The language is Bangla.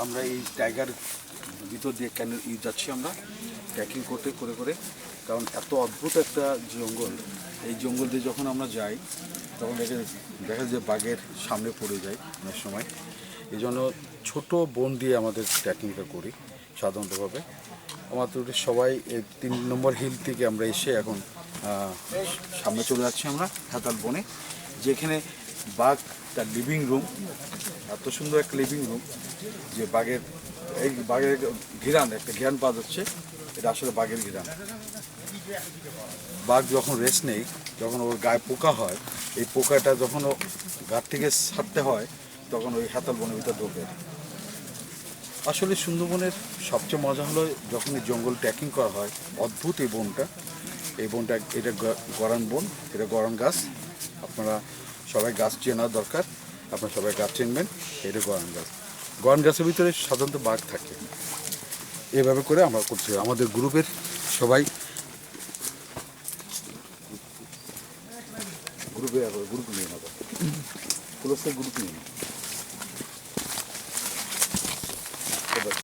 আমরা এই টাইগার ভিতর দিয়ে কেন যাচ্ছি আমরা ট্রেকিং করতে করে করে, কারণ এত অদ্ভুত একটা জঙ্গল। এই জঙ্গল দিয়ে যখন আমরা যাই তখন দেখা যায় বাঘের সামনে পড়ে যায় অনেক সময়। এই জন্য ছোটো বন দিয়ে আমাদের ট্রেকিংটা করি সাধারণতভাবে। আমাদের সবাই এই 3 নম্বর হিল থেকে আমরা এসে এখন সামনে চলে যাচ্ছি আমরা হেতাল বনে, যেখানে বাঘ তার লিভিং রুম, এত সুন্দর একটা লিভিং রুম যে বাঘের ঘিরান একটা ঘিরান পাওয়া যাচ্ছে। এটা আসলে বাঘের ঘিরান। বাঘ যখন রেস্ট নেই, যখন ওর গায়ে পোকা হয়, এই পোকাটা যখন ও গা থেকে ছাড়তে হয় তখন ওই হেতাল বনের ভিতরে ঢোকে। আসলে সুন্দরবনের সবচেয়ে মজা হলো যখন এই জঙ্গল ট্রেকিং করা হয়। অদ্ভুত এই বনটা, এটা গরান বন, এটা গরান গাছ। আপনারা সবাই গাছ চেনা দরকার, আপনারা সবাই গাছ চিনবেন। এটা গরান গাছ। গরান গাছের ভিতরে সাধারণত বাঘ থাকে। এভাবে করে আমরা করছি আমাদের গ্রুপের সবাই, গ্রুপ নিয়ে নেবো, গ্রুপ নিয়ে